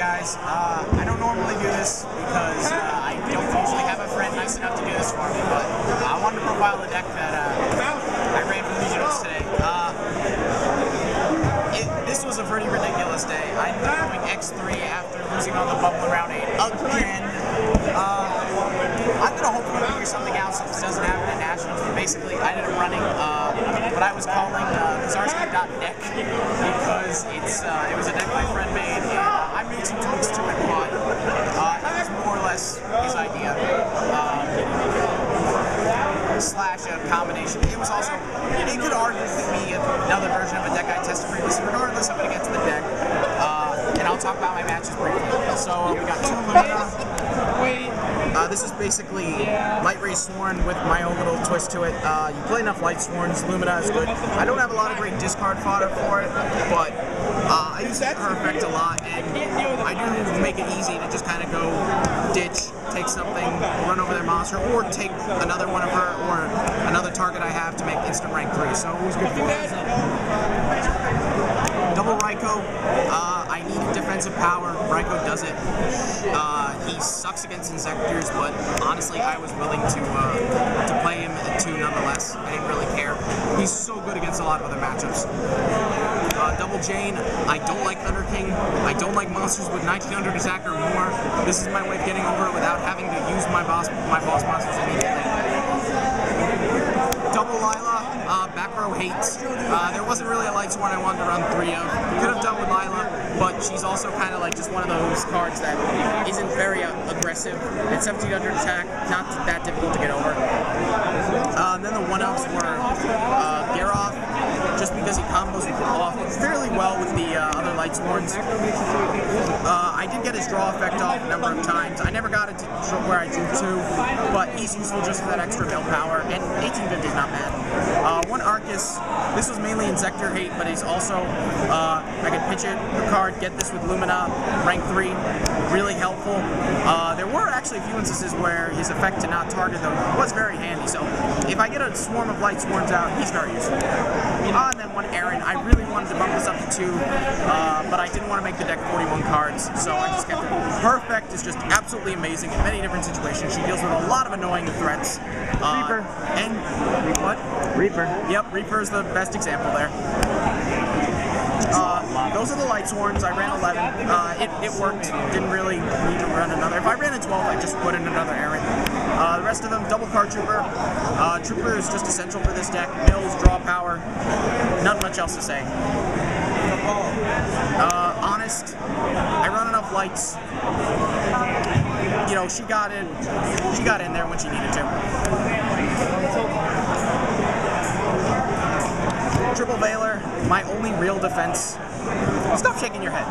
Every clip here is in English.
guys. I don't normally do this because I don't usually have a friend nice enough to do this for me, but I wanted to profile the deck that I ran for Regionals today. This was a pretty ridiculous day. I ended up going X3 after losing on the bubble round 8 again. I'm going to hopefully figure something out since this doesn't happen at Nationals, but basically I ended up running what I was calling Kazarski.deck because it was a deck my friend made, and I made some tweaks to it, but it was more or less his idea. Slash a combination. It was also, it could arguably be another version of a deck I tested previously. Regardless, I'm going to get to the deck, and I'll talk about my matches briefly. So we got 2 Lumina. This is basically Light Ray Sworn with my own little twist to it. You play enough Light Sworns, Lumina is good. I don't have a lot of great discard fodder for it, but I use her effect a lot, and I do make it easy to just kind of go ditch, take something, run over their monster, or take another one of her, or another target I have to make instant rank 3. So it was good for it. Double Raikou. I needed defensive power. Raikou does it. He sucks against Insectors, but honestly, I was willing to play him too nonetheless. I didn't really care. He's so good against a lot of other matchups. Double Jane. I don't like Thunder King. I don't like monsters with 1900 attack or more. This is my way of getting over it without having to use my boss monsters immediately. Double Lila, back row hates. There wasn't really a Light Sworn I wanted to run 3 of. Could have done with Lila, but she's also kind of like just one of those cards that isn't very aggressive. It's 1700 attack, not that difficult to get over. Then the 1-ups were Garoth, just because he combos off fairly well with the other Light Sworns. I did get his draw effect off a number of times. I never got it to where I drew 2, but he's useful just for that extra mill power, and 1850 is not bad. 1 Arcus, this was mainly Insector hate, but he's also, I could pitch it, a card, get this with Lumina, rank 3, really helpful. There were actually a few instances where his effect to not target though was very handy, so if I get a swarm of Light Sworns out, he's very useful. And then 1 Aaron, I really wanted to bump this up to 2, but I didn't want to make the deck 41 cards, so I just kept it. Her effect is just absolutely amazing in many different situations. She deals with a lot of annoying threats. Reaper. And what? Reaper. Yep, Reaper is the best example there. Those are the Light Sworns. I ran 11. It worked. Didn't really need to run another. If I ran a 12, I just put in another Aaron. The rest of them, double card Trooper. Trooper is just essential for this deck. Mills, draw power. Not much else to say. Honest. I run enough lights. You know, she got in there when she needed to. Triple Veiler, my only real defense. Stop shaking your head.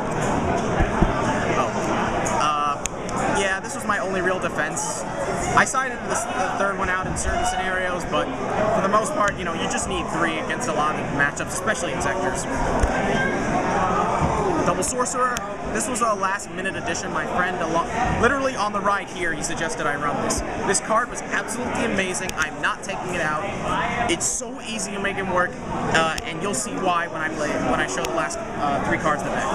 Yeah, this was my only real defense. I sided the 3rd one out in certain scenarios, but for the most part, you know, you just need 3 against a lot of matchups, especially Insectors. Double Sorcerer. This was a last-minute addition. My friend, literally on the ride here, he suggested I run this. This card was absolutely amazing. I'm not taking it out. It's so easy to make it work, and you'll see why when I play it, when I show the last 3 cards of the deck.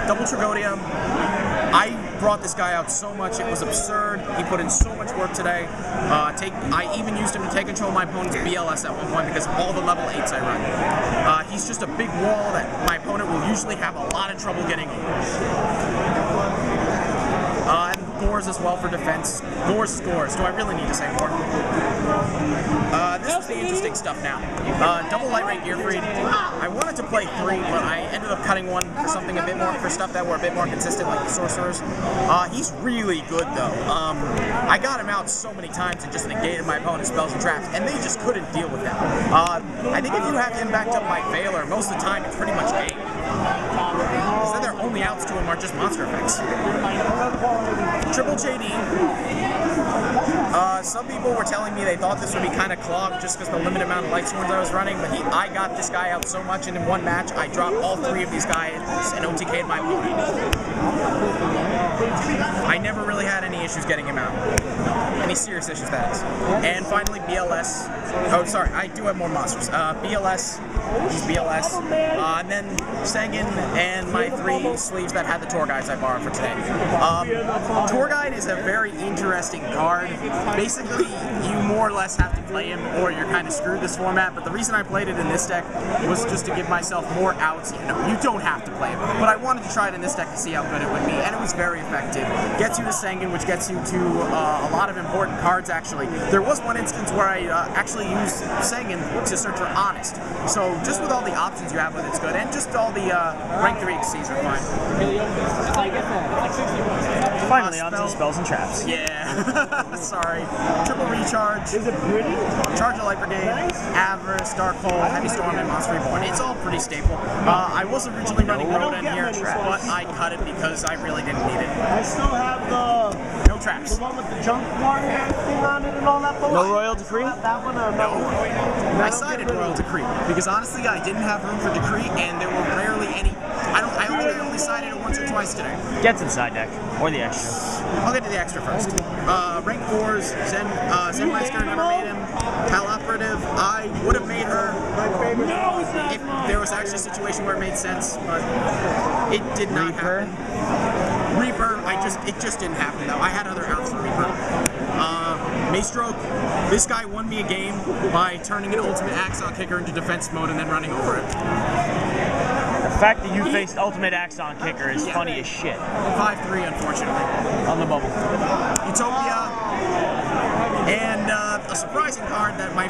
Double Tragodia. I brought this guy out so much, it was absurd. He put in so much work today. I even used him to take control of my opponent's BLS at one point because of all the level 8s I run. He's just a big wall that my opponent will usually have a lot of trouble getting over. And Gores as well for defense. Gores is Gores. Do I really need to say more? This is the interesting stuff now. Double Light Ray Gearfried. I wanted to play 3, but I ended up cutting 1 for something a bit more, for stuff that were a bit more consistent, like the Sorcerers. He's really good though. I got him out so many times and just negated my opponent's spells and traps, and they just couldn't deal with that. I think if you have him backed up by Veiler, most of the time it's pretty much game. Because then their only outs to him are just monster effects. Triple JD. Some people were telling me they thought this would be kind of clogged just because the limited amount of Light Sworns I was running, but I got this guy out so much, and in one match I dropped all 3 of these guys and OTK'd my opponent. I never really had any issues getting him out. Any serious issues, that is. And finally, BLS. Oh, sorry, I do have more monsters. BLS. He's BLS. And then Sengen and my 3 sleeves that had the tour guides I borrowed for today. Tour guide is a very interesting card. Basically, you more or less have to play him or you're kind of screwed this format, but the reason I played it in this deck was just to give myself more outs. You know, you don't have to play him, but I wanted to try it in this deck to see how good it would be, and it was very effective. Gets you to Sengen, which gets you to a lot of important cards, actually. There was one instance where I actually used Sengen to search for Honest. So just with all the options you have with it's good, and just all the rank 3 XCs are fine. Finally, onto the spells and traps. Yeah. Sorry. Triple recharge. Is it pretty? Charge of Light Brigade, Avarice, Dark Hole, Heavy Storm, and Monster Reborn. It's all pretty staple. I was originally running Rhoda in here, but I cut it because I really didn't need it. I still have the traps. The one with the junk warrior thing on it and all that bullshit. No Royal Decree? That one or no? I sided Royal Decree because honestly I didn't have room for Decree and there were rarely any. I only sided it once or twice today. Get to the side deck or the extra. I'll get to the extra first. Rank 4s, Zen Meister, never made him. Pal Operative, I would have made her if there was actually a situation where it made sense, but it did not happen. Reaper, it just didn't happen though. I had other outs for Reaper. Maestroke, this guy won me a game by turning an ultimate Axon Kicker into defense mode and then running over it. The fact that you faced ultimate Axon Kicker is funny as shit. 5-3, unfortunately. On the bubble. Utopia, and a surprising card that my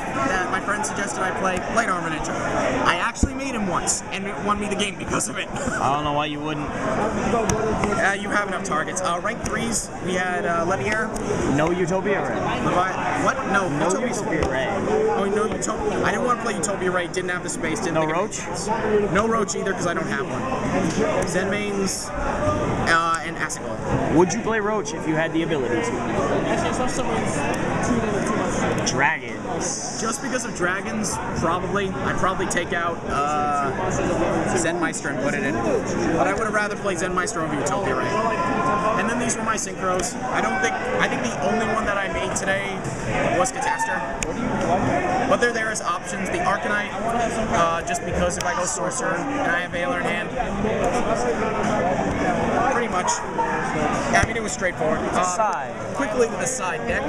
friend suggested I play, Light Armor Ninja. I actually made him once, and it won me the game because of it. I don't know why you wouldn't. You have enough targets. Rank 3s, we had Levier. No Utopia Ray. What? No. No Utopia Ray. Oh, no Utopia. I didn't want to play Utopia Ray. Didn't have the space. Didn't no Roach? No Roach either because I don't have one. Zen Mains and Acid-Glow. Would you play Roach if you had the ability to? Dragons. Just because of dragons, probably. I'd probably take out Zen Meister and put it in. But I would have rather played Zen Meister over Utopia Ray. And then these were my synchros. I think the only one that I made today was Catastor. But they're there as options. The Arcanite, just because if I go Sorcerer and I have Veiler in hand, pretty much. Yeah, I mean, it was straightforward. Quickly to the side deck.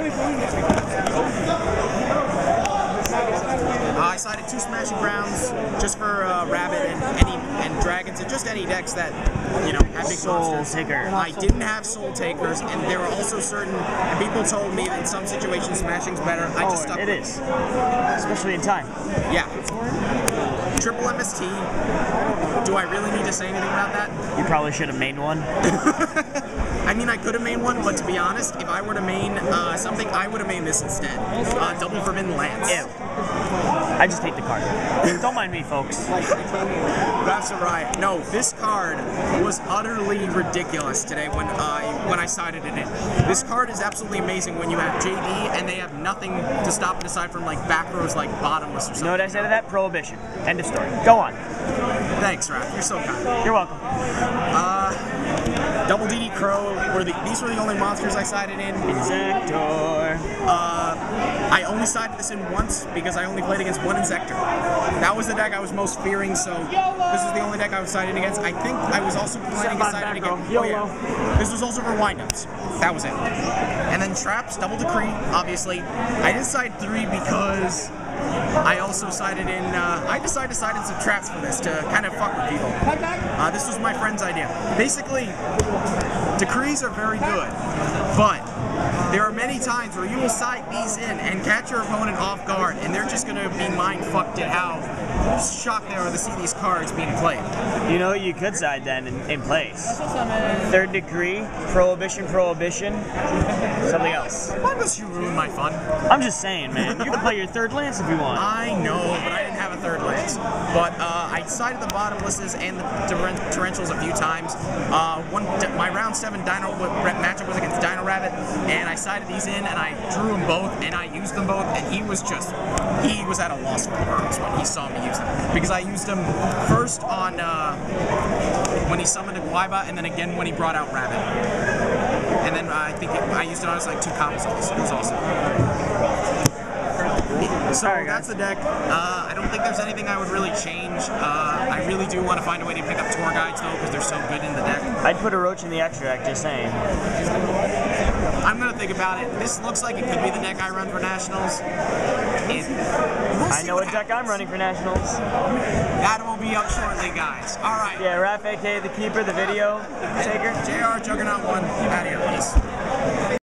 I sided 2 Smashing Grounds just for Rabbit and Dragons and just any decks that, you know, had big monsters. Soul Taker. I didn't have Soul Takers, and there were also certain, and people told me that in some situations Smashing's better. I just stuck with it. It is. Especially in time. Yeah. Triple MST. Do I really need to say anything about that? You probably should have made one. I mean, I could have made one, but to be honest, if I were to main something, I would have made this instead. Double Forbidden Lance. Ew. I just hate the card. Don't mind me, folks. That's alright. No, this card was utterly ridiculous today when I sided it in. This card is absolutely amazing when you have JD and they have nothing to stop it aside from like back rows like Bottomless or something. You know what I said to that? Prohibition. End of story. Go on. Thanks, Raph. You're so kind. You're welcome. Double DD Crow, these were the only monsters I sided in. Insector. I only sided this in once because I only played against one Insector. That was the deck I was most fearing, so this is the only deck I was siding against. I think I was also planning on siding against. Oh yeah. This was also for windups. That was it. And then Traps, Double Decree, obviously. I did side 3 because I also sided in, I decided to side in some traps for this to kind of fuck with people. This was my friend's idea. Basically, decrees are very good, but there are many times where you will side these in and catch your opponent off guard, and they're just going to be mind-fucked at how shocked they are to see these cards being played. You know, you could side then in place. Third Degree, Prohibition, something else. Why must you ruin my fun? I'm just saying, man. You can play your third Lance if you want. I know, but I didn't have a third Lance. But I sided the Bottomlesses and the Torrentials a few times. My round 7 Dino matchup was against Dino Rabbit, and I sided these in, and I drew them both, and I used them both, and he was at a loss for words when he saw me use them. Because I used them first on when he summoned a Guaiba, and then again when he brought out Rabbit. And then I think I used it on his like 2 combos. It was awesome. So Sorry, that's guys. the deck. I don't think there's anything I would really change. I really do want to find a way to pick up tour guides though, because they're so good in the deck. I'd put a roach in the extract, just saying. I'm gonna think about it. This looks like it could be the deck I run for nationals. I know what deck I'm running for nationals. That will be up shortly, guys. All right. Yeah, Raph, aka the keeper, the video taker. JR Juggernaut 1. Out of here, peace.